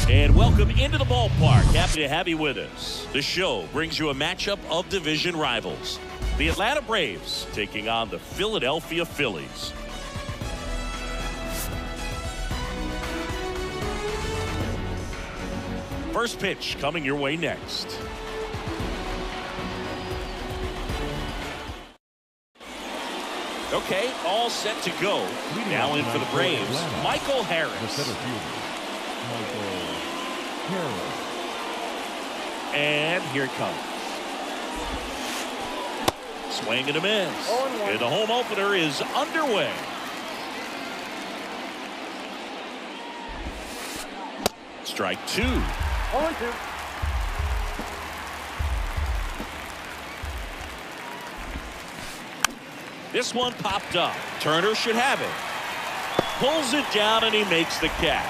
And welcome into the ballpark. Happy to have you with us. The show brings you a matchup of division rivals. The Atlanta Braves taking on the Philadelphia Phillies. First pitch coming your way next. Okay, all set to go. Now in for the Braves, Michael Harris. The center fielder, Michael Harris. And here it comes. Swing and a miss. And the home opener is underway. Strike two. 0-2. This one popped up. Turner should have it. Pulls it down and he makes the catch.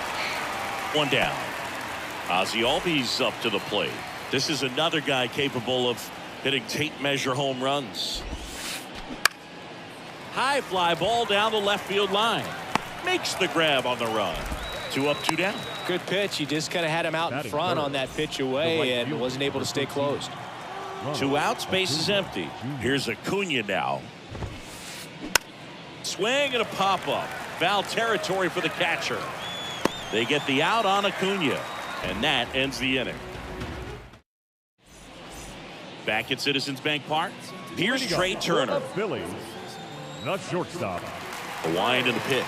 One down. Ozzie Albies up to the plate. This is another guy capable of hitting tape measure home runs. High fly ball down the left field line. Makes the grab on the run. 2 up, 2 down. Good pitch. He just kind of had him out in front on that pitch away and wasn't able to stay closed. 2 outs, base is empty. Here's Acuna now. Swing and a pop-up. Foul territory for the catcher. They get the out on Acuna, and that ends the inning. Back at Citizens Bank Park, here's Trey Turner. Phillies, the shortstop. The wind and the pitch.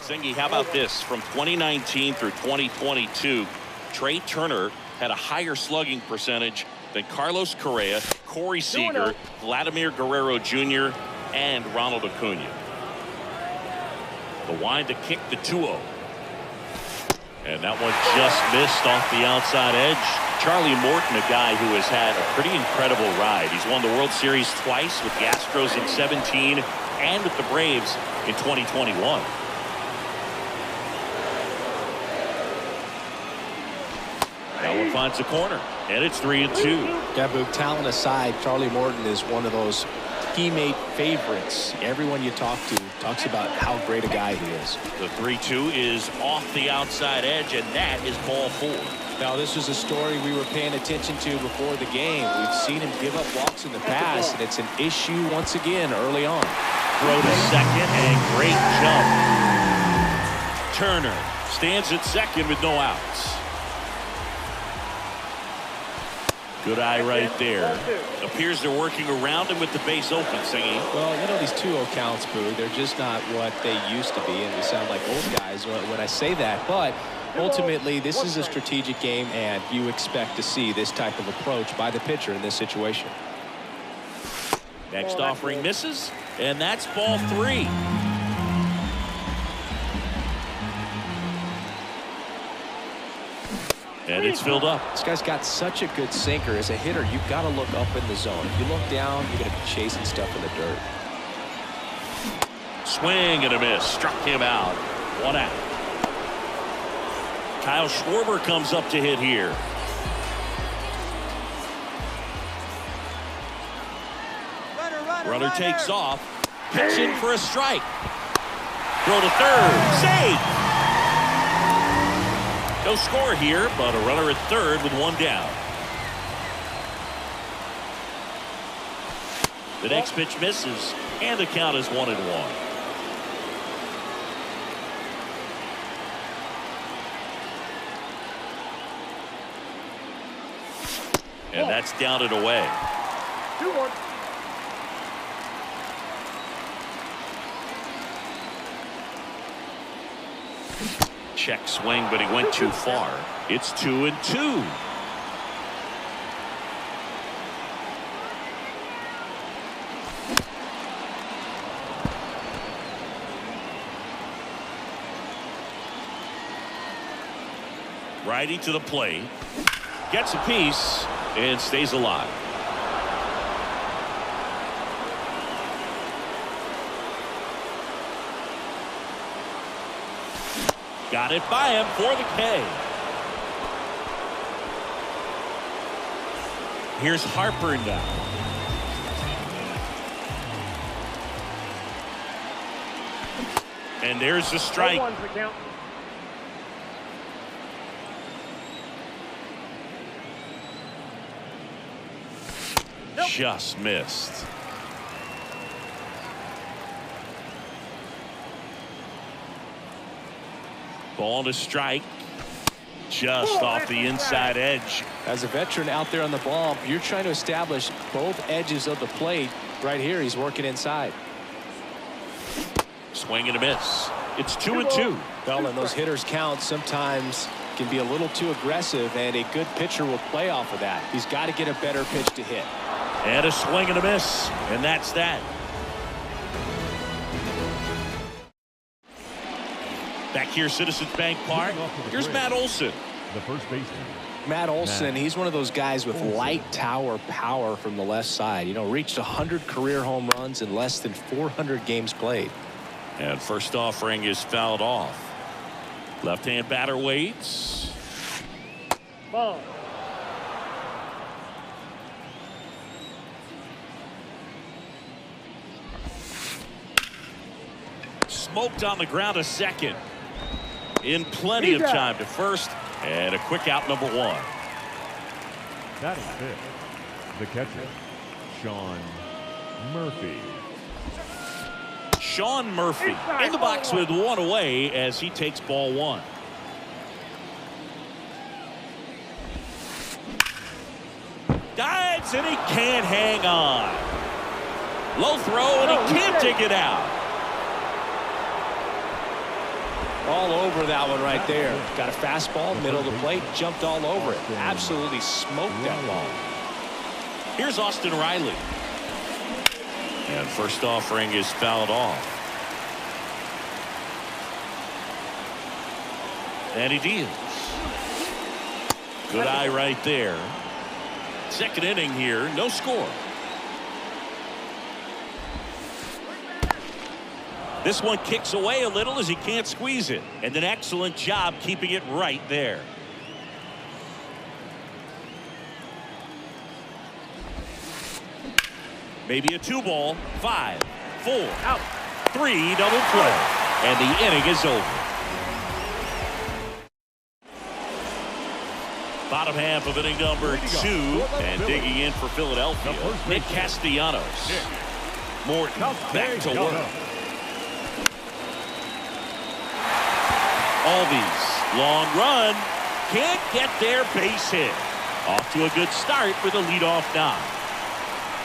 Singy, how about this? From 2019 through 2022, Trey Turner had a higher slugging percentage than Carlos Correa, Corey Seager, Vladimir Guerrero Jr., and Ronald Acuna. The wind to kick the 2-0. And that one just missed off the outside edge. Charlie Morton, a guy who has had a pretty incredible ride. He's won the World Series twice with the Astros in 17 and with the Braves in 2021. That one finds the corner, and it's 3-2. Yeah, but talent aside, Charlie Morton is one of those teammate favorites. Everyone you talk to talks about how great a guy he is. The 3-2 is off the outside edge, and that is ball 4. Now, this is a story we were paying attention to before the game. We've seen him give up walks in the past, and it's an issue once again early on. Throw to second, and great jump. Turner stands at second with no outs. Good eye right there. Appears they're working around him with the base open, Singy. Well, you know, these 2-0 counts, Boo, they're just not what they used to be, and they sound like old guys when I say that. But ultimately, this is a strategic game, and you expect to see this type of approach by the pitcher in this situation. Next offering misses, and that's ball 3. And it's filled up. This guy's got such a good sinker. As a hitter, you've got to look up in the zone. If you look down, you're going to be chasing stuff in the dirt. Swing and a miss. Struck him out. 1 out. Kyle Schwarber comes up to hit here. Runner takes off. Pitching for a strike. Throw to third. Save. No score here, but a runner at third with 1 down. The next pitch misses, and the count is 1-1. And that's down and away. 2-1. Check swing, but he went too far. It's 2-2. Righty to the plate. Gets a piece and stays alive. Got it by him for the K. Here's Harper now. And there's the strike. just missed. Ball to strike. Just off the inside edge. As a veteran out there on the ball, you're trying to establish both edges of the plate. Right here, he's working inside. Swing and a miss. It's 2-2. Well, and those hitters count sometimes can be a little too aggressive, and a good pitcher will play off of that. He's got to get a better pitch to hit. And a swing and a miss. And that's that. Back here, Citizens Bank Park. Here's Matt Olson. The first baseman. Matt Olson, he's one of those guys with light tower power from the left side. You know, reached 100 career home runs in less than 400 games played. And first offering is fouled off. Left-hand batter waits. Ball. Smoked on the ground to second. In plenty of time to first. And a quick out, number one. Batting fifth, the catcher, Sean Murphy. Sean Murphy in the box with one away as he takes ball one. Dives and he can't hang on. Low throw and he can't dig it out. All over that one right there. Got a fastball, middle of the plate, jumped all over it. Absolutely smoked that ball. Here's Austin Riley. And first offering is fouled off. And he deals. Good eye right there. Second inning here, no score. This one kicks away a little as he can't squeeze it. And an excellent job keeping it right there. Maybe a 2-ball, 5, 4, out, 3, double play. And the inning is over. Bottom half of inning number 2. And digging in for Philadelphia, Nick Castellanos. Morton back to work. Albies, long run, can't get their base hit. Off to a good start with a leadoff knock.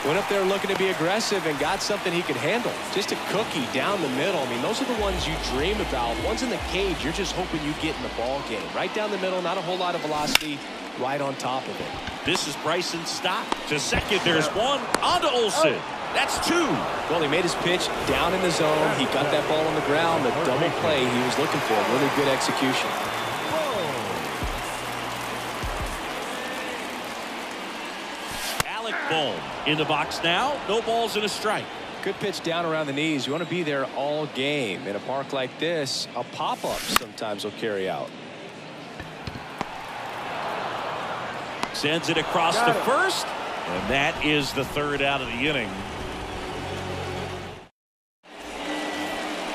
Went up there looking to be aggressive and got something he could handle. Just a cookie down the middle. I mean, those are the ones you dream about. Ones in the cage, you're just hoping you get in the ball game. Right down the middle, not a whole lot of velocity, right on top of it. This is Bryson's stop. To second, there's one. On to Olson. That's 2. Well, he made his pitch down in the zone. He got that ball on the ground. The double play he was looking for. Really good execution. Alec Bohm in the box now. No balls and a strike. Good pitch down around the knees. You want to be there all game. In a park like this, a pop-up sometimes will carry out. Sends it across to first. And that is the third out of the inning.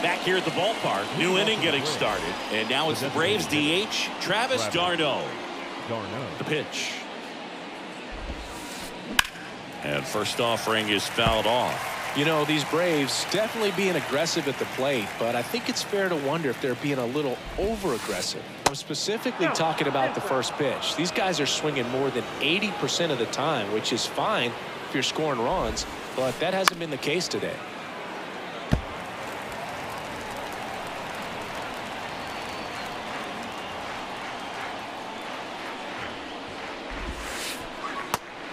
Back here at the ballpark, new inning getting started. And now it's the Braves DH, Travis d'Arnaud. The pitch. And first offering is fouled off. You know, these Braves definitely being aggressive at the plate, but I think it's fair to wonder if they're being a little over-aggressive. I'm specifically talking about the first pitch. These guys are swinging more than 80% of the time, which is fine if you're scoring runs, but that hasn't been the case today.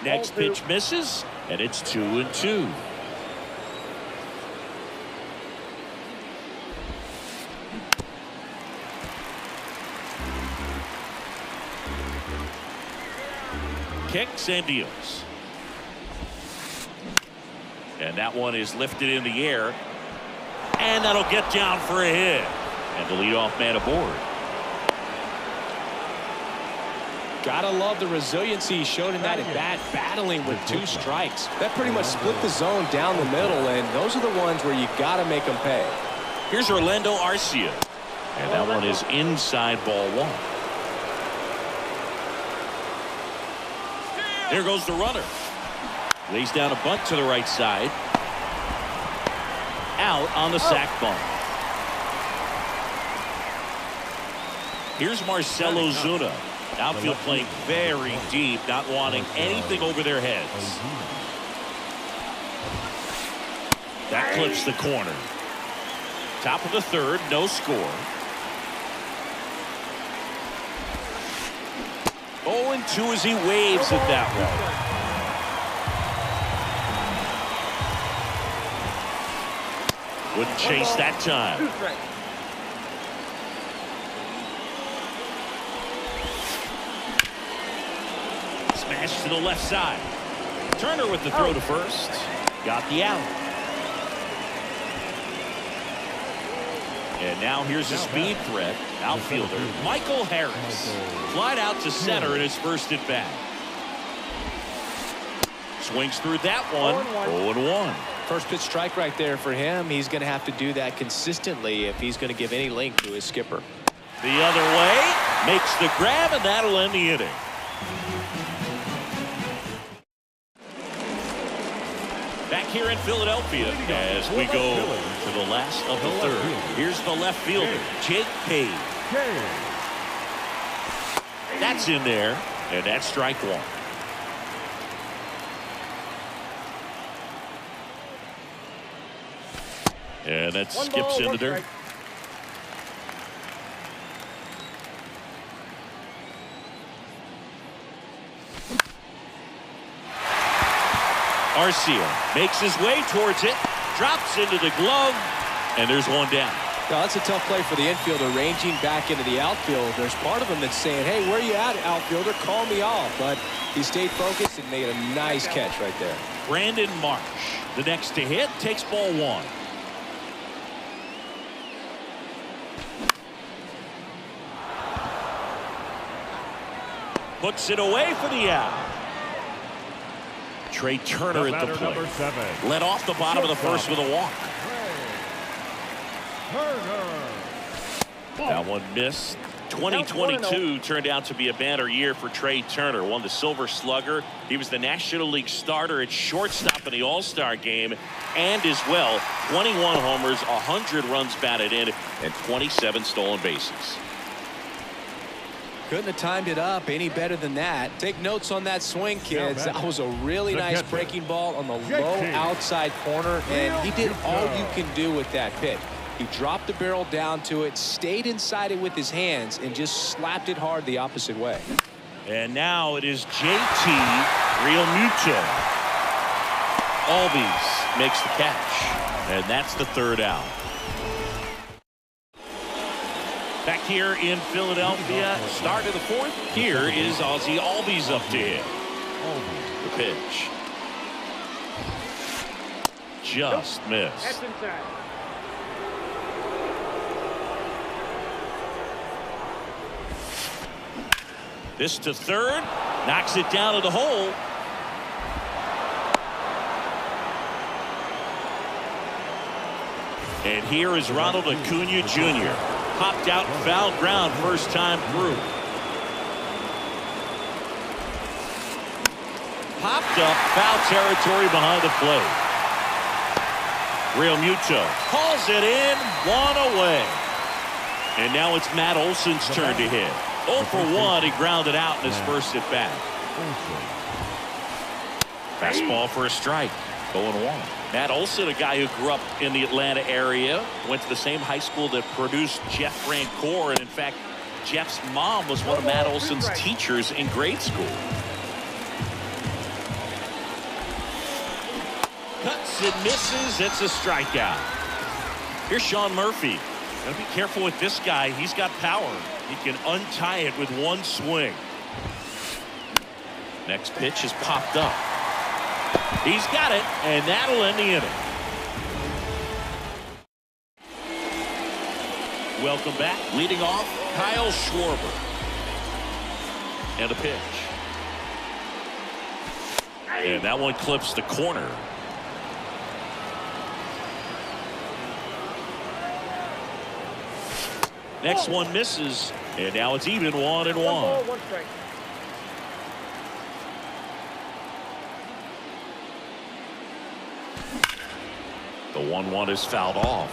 Next pitch misses, and it's 2-2. Kicks and deals. And that one is lifted in the air. And that'll get down for a hit. And the leadoff man aboard. Gotta love the resiliency he showed in that at bat, battling with 2 strikes. That pretty much split the zone down the middle, and those are the ones where you gotta make them pay. Here's Orlando Arcia. And that one is inside ball 1. There goes the runner. Lays down a bunt to the right side. Out on the sac bunt. Here's Marcelo Zuna. Outfield playing very deep, not wanting anything over their heads. That clips the corner. Top of the third, no score. 0-2 as he waves it that way. Wouldn't chase that time. Smash to the left side. Turner with the throw to first. Got the out. And now here's a speed threat. Outfielder Michael Harris. Flied out to center in his first at bat. Swings through that one. 0-1. First pitch strike right there for him. He's going to have to do that consistently if he's going to give any length to his skipper. The other way. Makes the grab, and that'll end the inning. Back here in Philadelphia as we go to the last of the third. Here's the left fielder, Jake Page. That's in there, and that's strike one. And that skips into dirt. Arcia makes his way towards it, drops into the glove, and there's one down. Now, that's a tough play for the infielder, ranging back into the outfield. There's part of him that's saying, hey, where you at, outfielder? Call me off. But he stayed focused and made a nice catch right there. Brandon Marsh, the next to hit, takes ball one. Puts it away for the out. Trey Turner at the plate. Led off the bottom of the first with a walk. That one missed. 2022 turned out to be a banner year for Trey Turner. Won the Silver Slugger. He was the National League starter at shortstop in the All-Star game. And as well, 21 homers, 100 runs batted in, and 27 stolen bases. Couldn't have timed it up any better than that. Take notes on that swing, kids. That was a really nice breaking ball on the low outside corner, and he did all you can do with that pitch. He dropped the barrel down to it, stayed inside it with his hands, and just slapped it hard the opposite way. And now it is JT Realmuto. Albies makes the catch, and that's the third out. Back here in Philadelphia, start of the fourth. Here is Ozzie Albies up to hit. The pitch. Just missed. This to third. Knocks it down to the hole. And here is Ronald Acuna Jr. Popped out foul ground first time through. Popped up foul territory behind the plate. Realmuto calls it in, one away. And now it's Matt Olson's turn to hit. 0 for 1, he grounded out in his first at bat. Fastball for a strike. 0-1. Matt Olson, a guy who grew up in the Atlanta area, went to the same high school that produced Jeff Francoeur, and in fact, Jeff's mom was one of Matt Olson's teachers in grade school. Cuts and misses. It's a strikeout. Here's Sean Murphy. Gotta be careful with this guy. He's got power. He can untie it with one swing. Next pitch is popped up. He's got it, and that'll end the inning. Welcome back. Leading off, Kyle Schwarber. And a pitch. And that one clips the corner. Next one misses, and now it's even 1-1. The 1-1 is fouled off.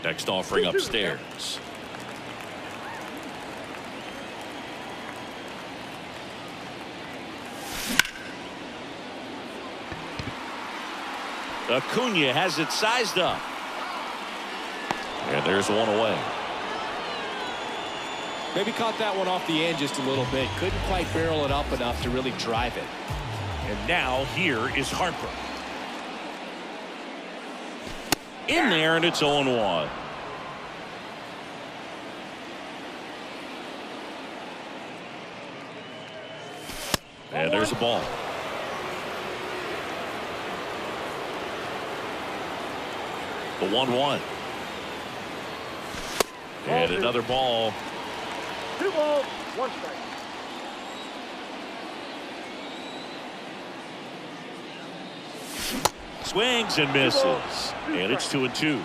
Next offering upstairs. Acuna has it sized up. And there's one away. Maybe caught that one off the end just a little bit. Couldn't quite barrel it up enough to really drive it. And now here is Harper. In there, and it's 0-1. And there's a ball. The 1-1. And another ball. 2 balls, 1 strike. Swings and misses. And it's 2-2.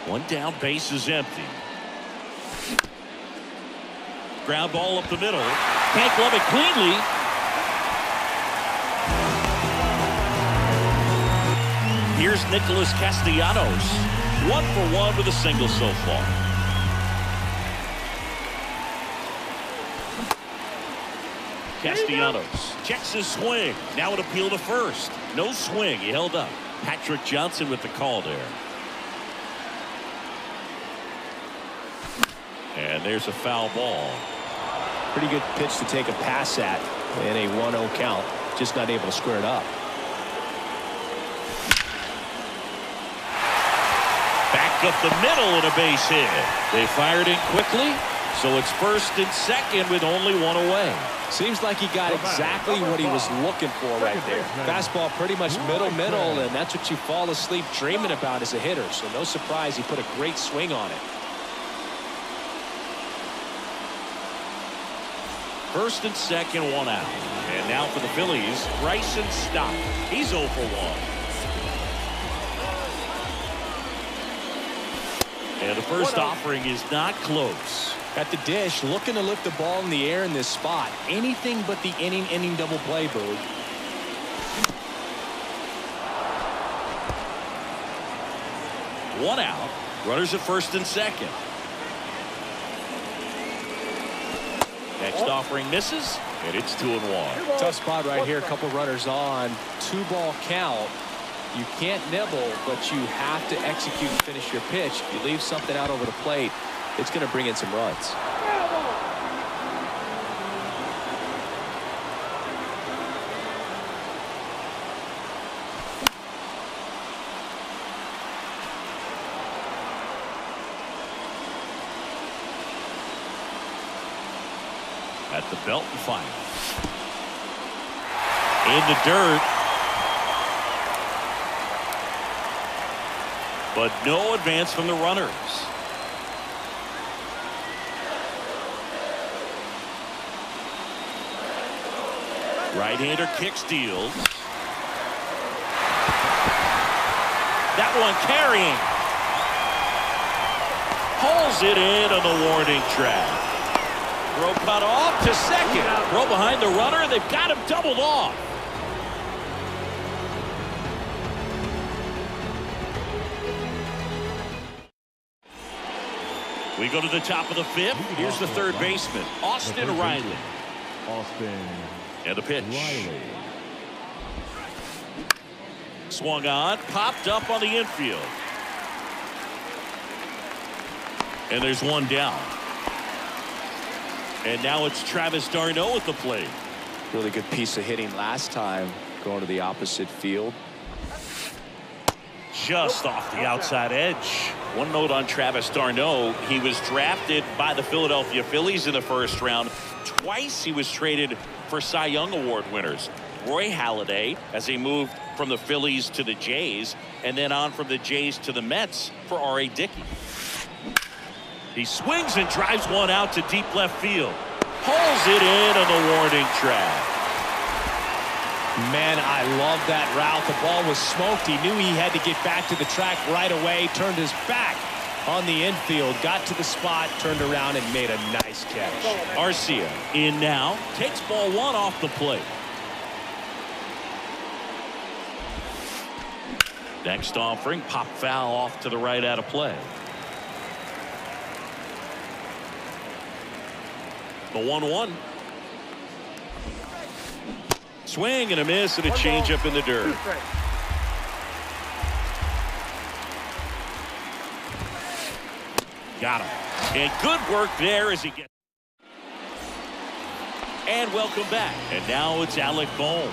One down, base is empty. Ground ball up the middle. Can't glove it cleanly. Here's Nicholas Castellanos. 1 for 1 with a single so far. Castellanos checks his swing. Now an appeal to first. No swing. He held up. Patrick Johnson with the call there. And there's a foul ball. Pretty good pitch to take a pass at in a 1-0 count. Just not able to square it up. Back up the middle and a base hit. They fired in quickly, so it's first and second with only 1 away. Seems like he got exactly what he was looking for right there. Fastball pretty much middle, and that's what you fall asleep dreaming about as a hitter. So no surprise he put a great swing on it. First and second, 1 out. And now for the Phillies, Bryson Stott. He's 0 for 1. And the first offering is not close. At the dish, looking to lift the ball in the air in this spot. Anything but the inning double play, Boog. One out. Runners at first and second. Next offering misses, and it's 2-1. Tough spot right here. A couple runners on. 2-ball count. You can't nibble, but you have to execute and finish your pitch. If you leave something out over the plate, it's going to bring in some runs. At the belt and final. In the dirt. But no advance from the runners. Right-hander kick steals. That one carrying. Pulls it in on the warning track. Throw cut off to second. Throw behind the runner. They've got him doubled off. We go to the top of the 5th. Here's the third baseman, Austin Riley. And the pitch. Swung on, popped up on the infield. And there's one down. And now it's Travis d'Arnaud at the plate. Really good piece of hitting last time, going to the opposite field. Just off the outside edge. One note on Travis d'Arnaud. He was drafted by the Philadelphia Phillies in the first round. Twice he was traded for Cy Young Award winners. Roy Halladay, as he moved from the Phillies to the Jays, and then on from the Jays to the Mets for R.A. Dickey. He swings and drives one out to deep left field. Pulls it in on the warning track. Man, I love that route. The ball was smoked. He knew he had to get back to the track right away. Turned his back On the infield, got to the spot, turned around, and made a nice catch. Arcia in now, takes ball 1 off the plate. Next offering, pop foul off to the right out of play. The 1-1. Swing and a miss and a changeup in the dirt. Got him. And good work there as he gets. And welcome back. And now it's Alec Bohm.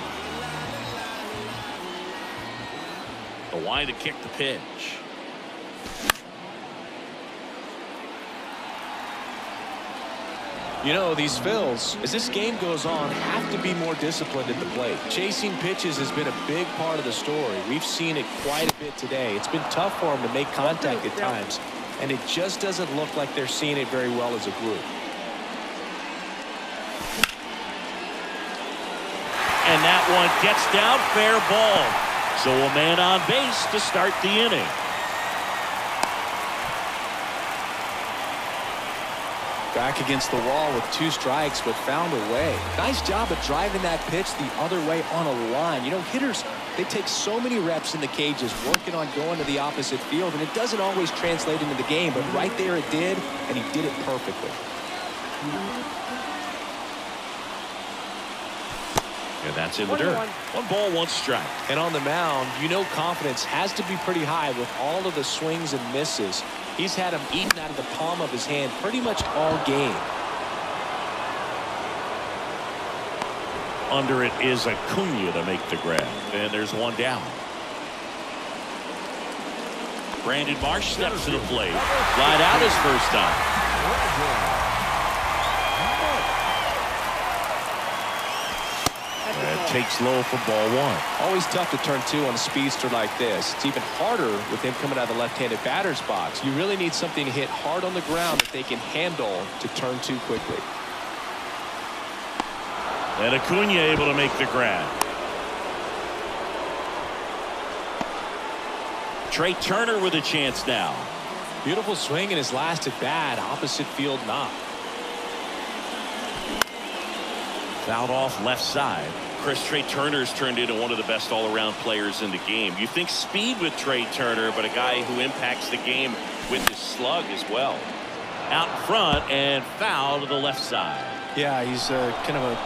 The wide to kick the pitch. You know, these Phils, as this game goes on, have to be more disciplined at the plate. Chasing pitches has been a big part of the story. We've seen it quite a bit today. It's been tough for them to make contact at times, and it just doesn't look like they're seeing it very well as a group. And that one gets down, fair ball. So a man on base to start the inning. Back against the wall with 2 strikes, but found a way. Nice job of driving that pitch the other way on a line. You know, hitters, they take so many reps in the cages working on going to the opposite field, and it doesn't always translate into the game, but right there it did, and he did it perfectly. And that's in the dirt. 1 ball, 1 strike. And on the mound, you know confidence has to be pretty high with all of the swings and misses. He's had them eaten out of the palm of his hand pretty much all game. Under it is Acuna to make the grab. And there's 1 down. Brandon Marsh steps to the plate. Flied out his first time. Takes low for ball 1. Always tough to turn 2 on a speedster like this. It's even harder with him coming out of the left-handed batter's box. You really need something to hit hard on the ground that they can handle to turn 2 quickly. And Acuna able to make the grab. Trey Turner with a chance now. Beautiful swing in his last at bat. Opposite field knock. Fouled off left side. Chris, Trey Turner's turned into one of the best all-around players in the game. You think speed with Trey Turner, but a guy who impacts the game with his slug as well. Out in front and foul to the left side. Yeah, he's kind of a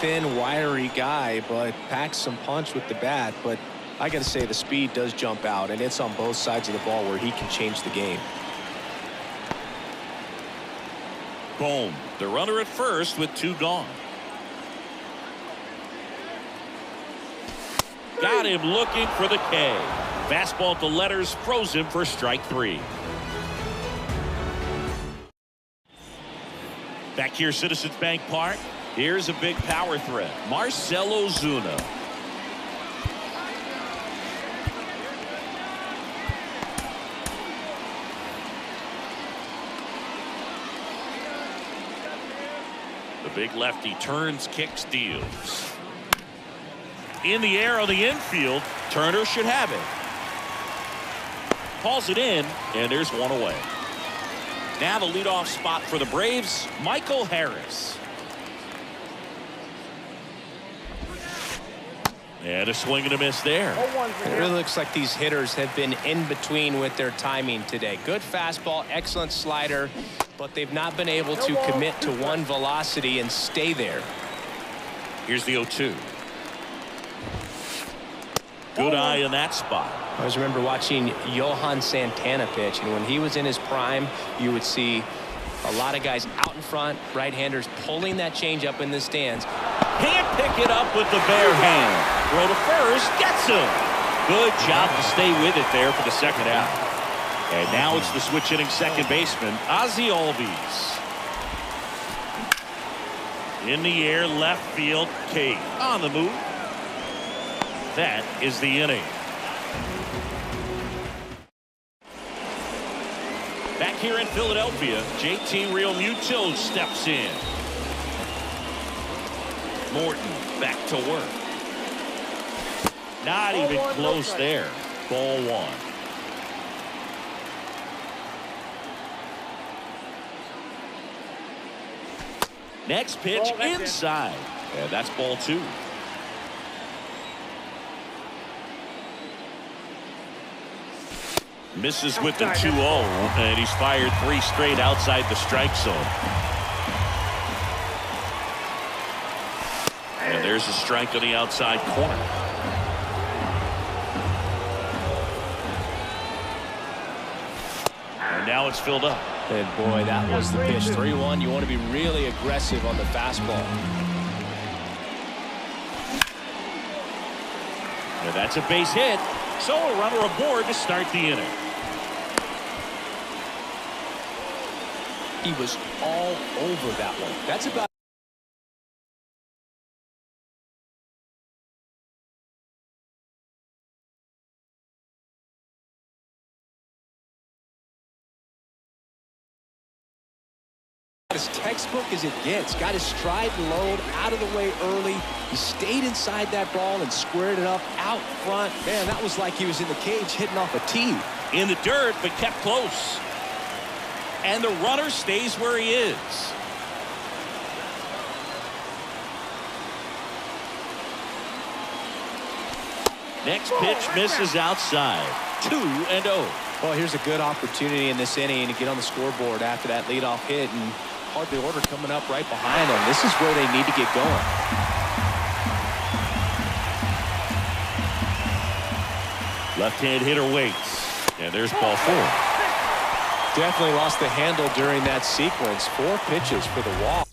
thin, wiry guy, but packs some punch with the bat. But I got to say, the speed does jump out, and it's on both sides of the ball where he can change the game. Boom. The runner at first with 2 gone. Got him looking for the K. Fastball to letters, froze him for strike 3. Back here, Citizens Bank Park. Here's a big power threat. Marcell Ozuna. The big lefty turns, kicks, deals. In the air on the infield. Turner should have it. Calls it in, and there's 1 away. Now the leadoff spot for the Braves, Michael Harris. And a swing and a miss there. It really looks like these hitters have been in between with their timing today. Good fastball, excellent slider, but they've not been able to commit to one velocity and stay there. Here's the 0-2. Good eye in that spot. I always remember watching Johan Santana pitch, and when he was in his prime, you would see a lot of guys out in front, right-handers pulling that change up in the stands. Can't pick it up with the bare hand. Throw to first, gets him. Good job to stay with it there for the second out. And now it's the switch hitting second baseman, Ozzie Albies. In the air, left field, Kate on the move. That is the inning. Back here in Philadelphia, JT Realmuto steps in. Morton back to work. Not even close there. Ball 1. Next pitch inside. And that's ball 2. Misses with the 2-0, and he's fired 3 straight outside the strike zone. And there's a strike on the outside corner. And now it's filled up. And boy, that was the pitch. 3-1. You want to be really aggressive on the fastball. And that's a base hit. So a runner aboard to start the inning. He was all over that one. That's about as textbook as it gets. Got his stride and load out of the way early. He stayed inside that ball and squared it up out front. Man, that was like he was in the cage hitting off a tee. In the dirt, but kept close. And the runner stays where he is. Next pitch misses outside. 2-0. Well, here's a good opportunity in this inning to get on the scoreboard after that leadoff hit, and hardly order coming up right behind them. This is where they need to get going. Left-hand hitter waits. And there's ball 4. Definitely lost the handle during that sequence. 4 pitches for the walk.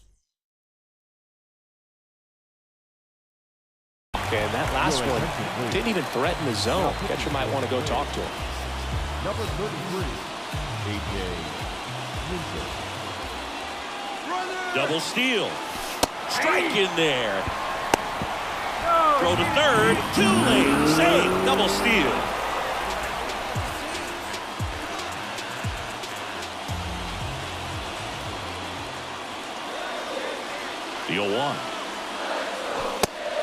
And that last one didn't even threaten the zone. Catcher might want to go talk to him. Number 33, AJ. Double steal. Strike in there. Throw to third. Too late. Save. Double steal. The 0-1.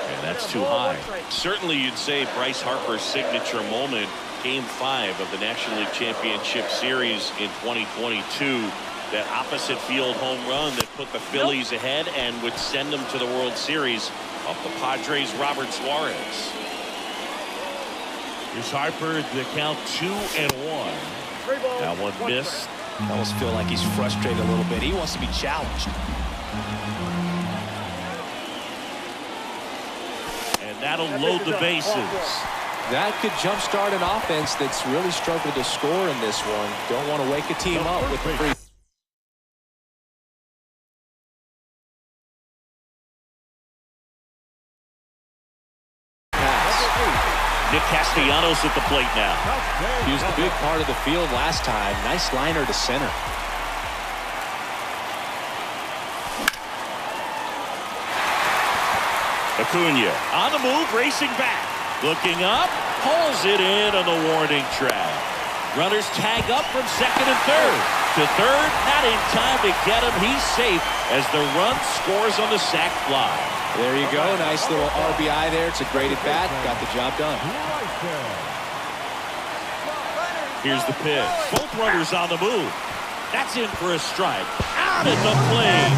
And that's too high. Certainly you'd say Bryce Harper's signature moment, Game 5 of the National League Championship Series in 2022. That opposite field home run that put the Phillies ahead and would send them to the World Series off the Padres' Robert Suarez. Here's Harper, the count 2-1. That one missed. I almost feel like he's frustrated a little bit. He wants to be challenged. And that'll load the bases. That could jumpstart an offense that's really struggled to score in this one. Don't want to wake a team up with the free. Nick Castellanos at the plate now. He was the big part of the field last time. Nice liner to center. Acuna on the move, racing back. Looking up, pulls it in on the warning track. Runners tag up from second and third. To third, not in time to get him. He's safe as the run scores on the sac fly. There you go. Nice little RBI there. It's a great at bat. Got the job done. Here's the pitch. Both runners on the move. That's in for a strike. Out at the plate.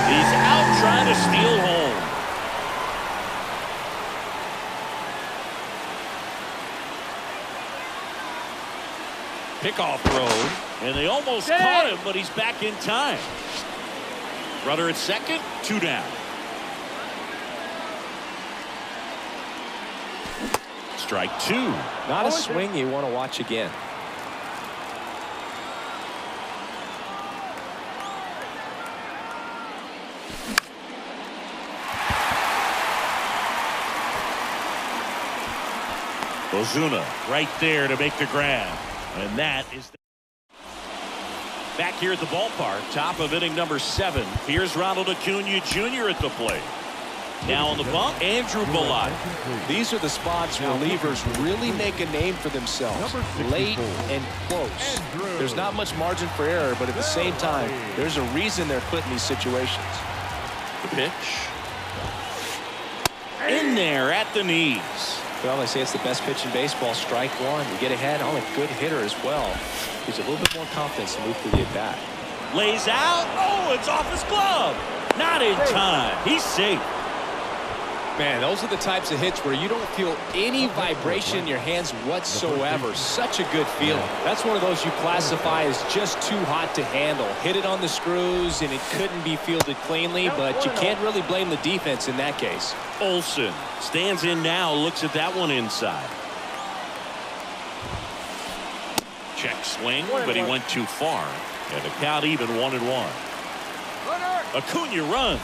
He's out trying to steal home. Pickoff throw, and they almost caught him, but he's back in time. Runner at second, 2 down. Strike 2. Not a swing you want to watch again. Ozuna right there to make the grab. And that is back here at the ballpark, top of inning number 7. Here's Ronald Acuna Jr. at the plate. Now on the bump, Andrew Bellatti. These are the spots relievers really make a name for themselves. Late and close. There's not much margin for error, but at the same time, there's a reason they're put in these situations. The pitch. In there at the knees. Well, they say it's the best pitch in baseball. Strike 1. You get ahead on a good hitter as well. Gives a little bit more confidence to move through the at-bat. Lays out. Oh, it's off his glove. Not in time. He's safe. Man, those are the types of hits where you don't feel any vibration in your hands whatsoever. Such a good feeling. That's one of those you classify as just too hot to handle. Hit it on the screws, and it couldn't be fielded cleanly, but you can't really blame the defense in that case. Olsen stands in now, looks at that one inside. Check swing, but he went too far. And the count even 1-1. Acuna runs.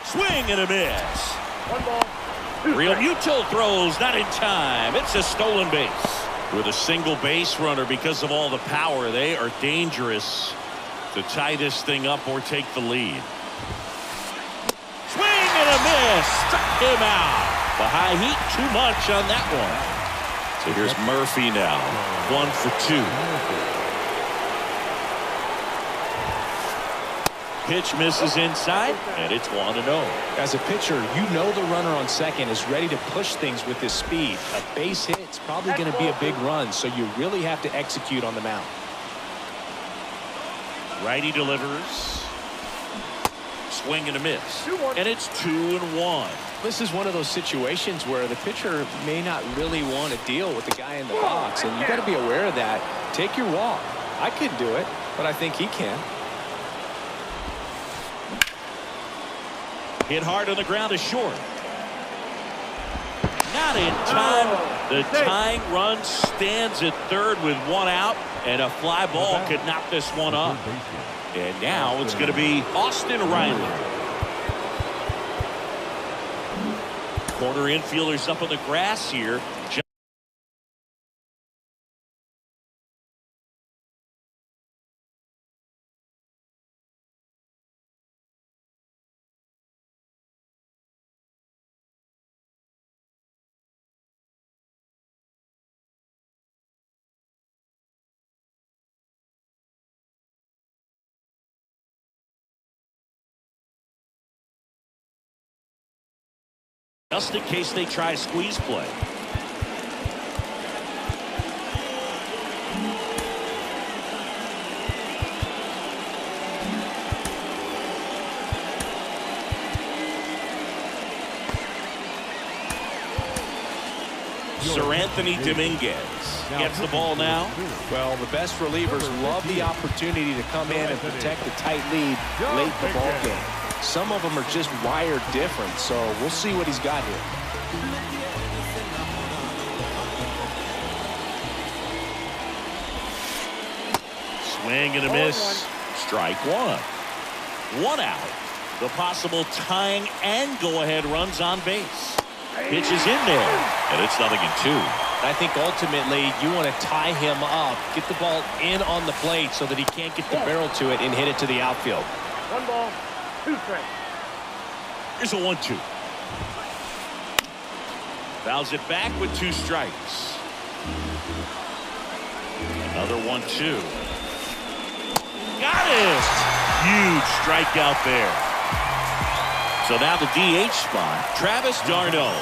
Swing and a miss. 1 ball. Real Muto throws, not in time. It's a stolen base. With a single base runner, because of all the power, they are dangerous to tie this thing up or take the lead. Swing and a miss. Struck him out. The high heat, too much on that one. So here's Murphy now. 1 for 2. Pitch misses inside, and it's 1-0. As a pitcher, you know the runner on second is ready to push things with his speed. A base hit's probably going to be a big run, so you really have to execute on the mound. Righty delivers. Swing and a miss. And it's 2-1. This is one of those situations where the pitcher may not really want to deal with the guy in the box, and you got to be aware of that. Take your walk. I couldn't do it, but I think he can. Hit hard on the ground is short. Not in time. The tying run stands at third with 1 out, and a fly ball could knock this one up. And now it's going to be Austin Riley. Corner infielders up on the grass here. Just in case they try a squeeze play. Sir Anthony Dominguez gets the ball now. Well, the best relievers love the opportunity to come in and protect the tight lead late in the ball game. Some of them are just wired different, so we'll see what he's got here. Swing and a miss. Strike 1. 1 out. The possible tying and go-ahead runs on base. Pitch is in there, and it's 0-2. I think ultimately you want to tie him up, get the ball in on the plate so that he can't get the barrel to it and hit it to the outfield. 1 ball. 2 strikes. Here's a 1-2. Fouls it back with 2 strikes. Another 1-2. Got it! Huge strikeout there. So now the DH spot, Travis d'Arnaud.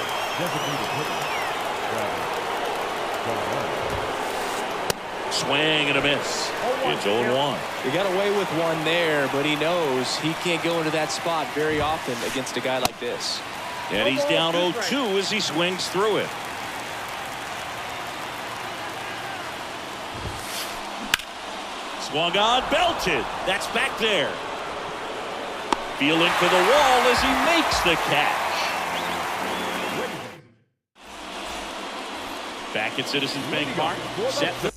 Swing and a miss. It's 0-1. He got away with one there, but he knows he can't go into that spot very often against a guy like this. And he's down 0-2 as he swings through it. Swung on, belted. That's back there. Feeling for the wall as he makes the catch. Back at Citizens Bank Park. Set for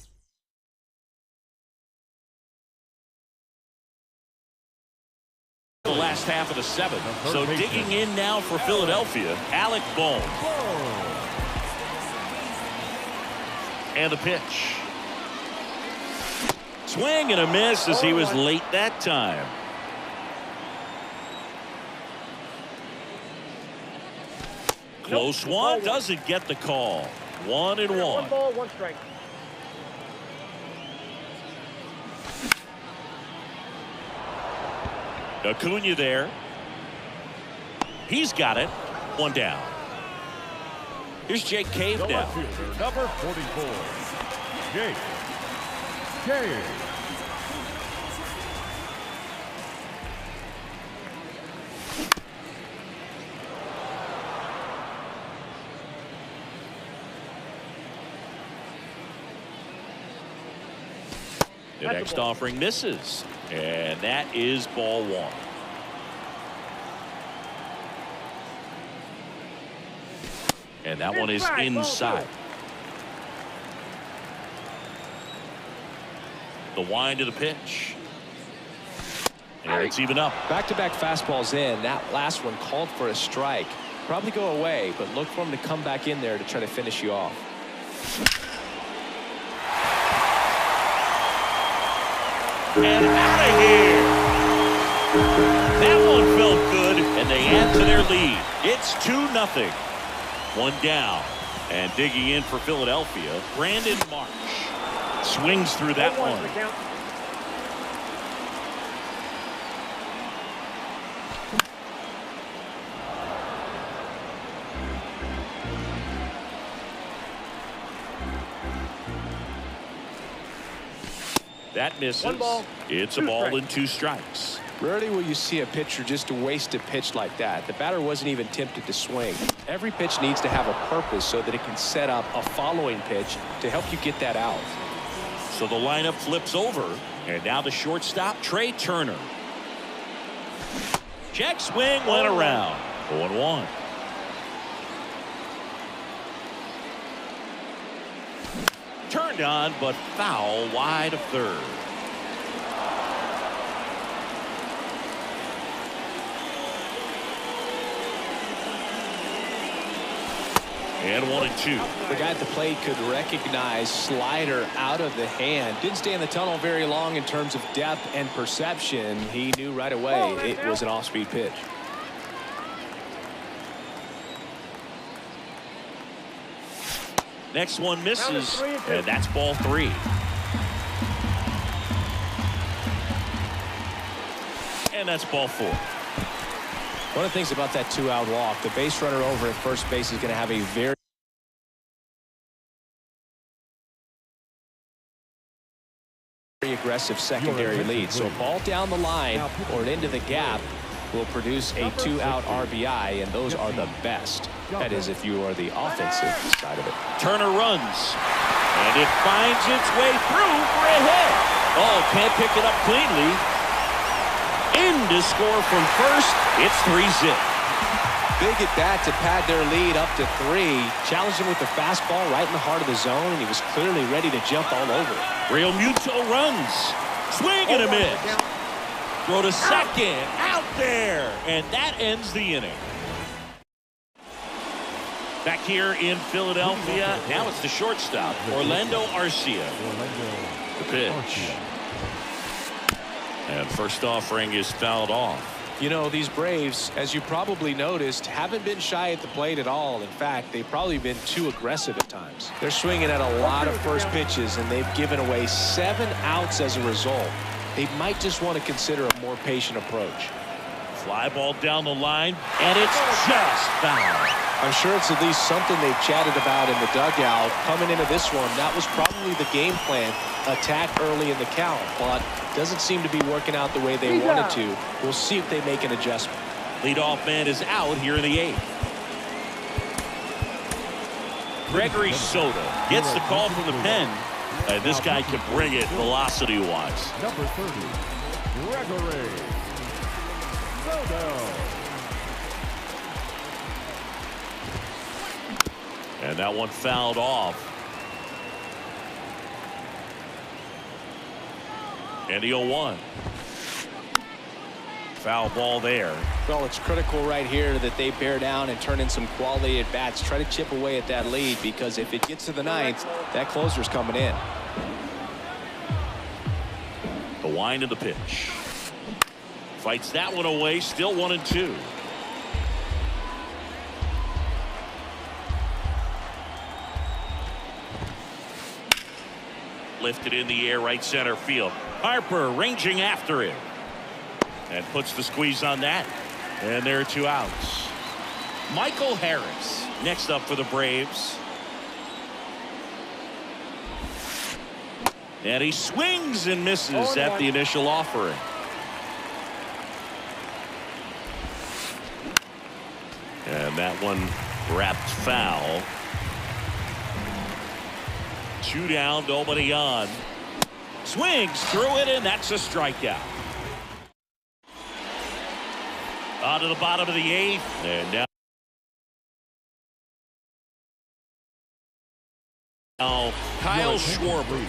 the last half of the 7th. So digging in now for Philadelphia, Alec Bohm. And the pitch. Swing and a miss as he was late that time. Close one, doesn't get the call. 1-1. 1 ball, 1 strike. Acuna there. He's got it. 1 down. Here's Jake Cave now. Number 44, Jake Cave. The next offering misses. And that is ball one. And that one is inside. The wind to the pitch. And it's even up. Back-to-back fastballs in. That last one called for a strike. Probably go away, but look for him to come back in there to try to finish you off. And out of here. That one felt good, and they add to their lead. It's 2-0. One down. And digging in for Philadelphia, Brandon Marsh. Swings through that one. That misses. It's a ball and 2 strikes. Rarely will you see a pitcher just waste a pitch like that. The batter wasn't even tempted to swing. Every pitch needs to have a purpose so that it can set up a following pitch to help you get that out. So the lineup flips over, and now the shortstop, Trey Turner. Check swing went around. 0-1. Turned on, but foul wide of third. And 1-2. The guy at the plate could recognize slider out of the hand. Didn't stay in the tunnel very long in terms of depth and perception. He knew right away it was an off-speed pitch. Next one misses, and that's ball 3. And that's ball 4. One of the things about that 2-out walk, the base runner over at first base is going to have a very aggressive secondary lead. So a ball down the line or into the gap will produce a 2-out RBI, and those are the best. That is, if you are the offensive side of it. Turner runs, and it finds its way through for a hit. Oh, can't pick it up cleanly. In to score from first. It's 3-zip. Big at bat to pad their lead up to 3. Challenged him with the fastball right in the heart of the zone, and he was clearly ready to jump all over it. Real Muto runs. Swing and a miss. Throw to second. Out there. And that ends the inning. Back here in Philadelphia. Now it's the shortstop, Orlando Arcia. The pitch. And first offering is fouled off. You know, these Braves, as you probably noticed, haven't been shy at the plate at all. In fact, they've probably been too aggressive at times. They're swinging at a lot of first pitches, and they've given away 7 outs as a result. They might just want to consider a more patient approach. Fly ball down the line, and it's just foul. I'm sure it's at least something they've chatted about in the dugout. Coming into this one, that was probably the game plan. Attack early in the count, but doesn't seem to be working out the way they wanted to. We'll see if they make an adjustment. Leadoff man is out here in the 8th. Gregory Soto gets the call from the pen, and this guy can bring it velocity-wise. Number 30, Gregory Soto. And that one fouled off. And the 0-1. Foul ball there. Well, it's critical right here that they bear down and turn in some quality at bats. Try to chip away at that lead, because if it gets to the 9th, that closer's coming in. The wind of the pitch. Fights that one away. Still 1-2. Lifted in the air, right center field. Harper ranging after it. And puts the squeeze on that. And there are 2 outs. Michael Harris next up for the Braves. And he swings and misses at the initial offering. And that one wrapped foul. 2 down, nobody on. Swings through it, and that's a strikeout. On to the bottom of the 8th, and now Kyle Schwarber.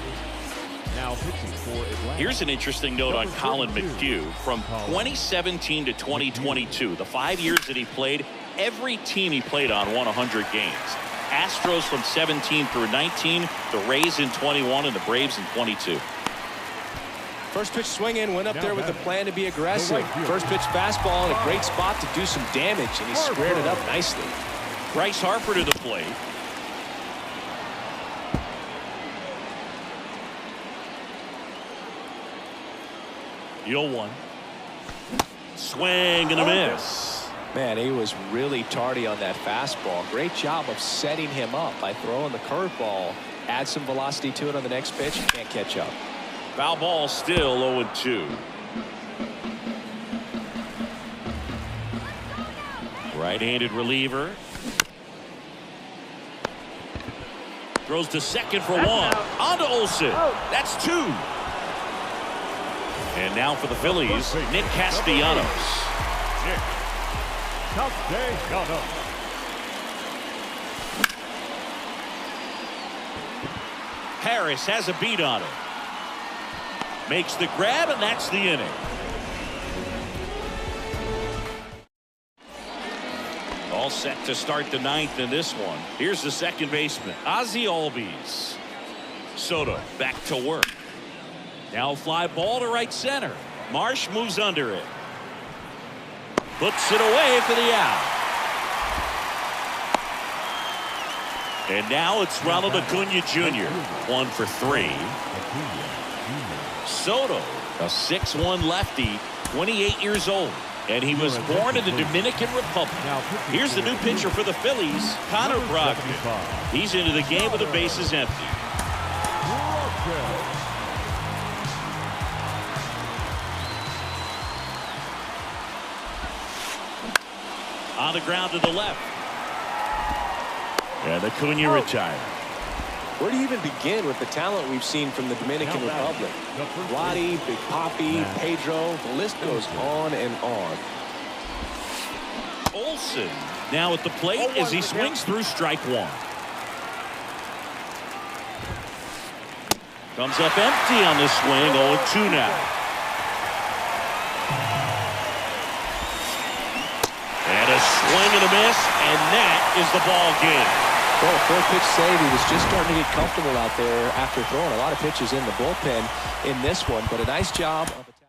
Now pitching for Atlanta. Here's an interesting note on Colin McHugh. From 2017 to 2022, the 5 years that he played, every team he played on won 100 games. Astros from 17 through 19, the Rays in 21, and the Braves in 22. First pitch swinging, went up there with a plan to be aggressive. First pitch fastball in a great spot to do some damage, and he squared it up nicely. Bryce Harper to the plate. Deal 1. Swing and a miss. Man, he was really tardy on that fastball. Great job of setting him up by throwing the curveball. Add some velocity to it on the next pitch. Can't catch up. Foul ball, still 0-2. Right-handed reliever. Throws to second for 1. On to Olsen. That's 2. And now for the Phillies, Nick Castellanos. Harris has a beat on it. Makes the grab, and that's the inning. All set to start the 9th in this one. Here's the second baseman, Ozzie Albies. Soto back to work. Now fly ball to right center. Marsh moves under it. Puts it away for the out. And now it's Ronald Acuna Jr. 1 for 3. Soto, a 6'1" lefty, 28 years old. And he was born in the Dominican Republic. Here's the new pitcher for the Phillies, Connor Brogdon. He's into the game with the bases empty. On the ground to the left. And Acuna retired. Where do you even begin with the talent we've seen from the Dominican Republic? Vladi, Big Papi, Pedro, the list goes on and on. Olsen now at the plate as he swings through strike 1. Comes up empty on the swing. 0-2 now. And a swing and a miss, and that is the ball game. Well, 4th pitch save. He was just starting to get comfortable out there after throwing a lot of pitches in the bullpen in this one, but a nice job of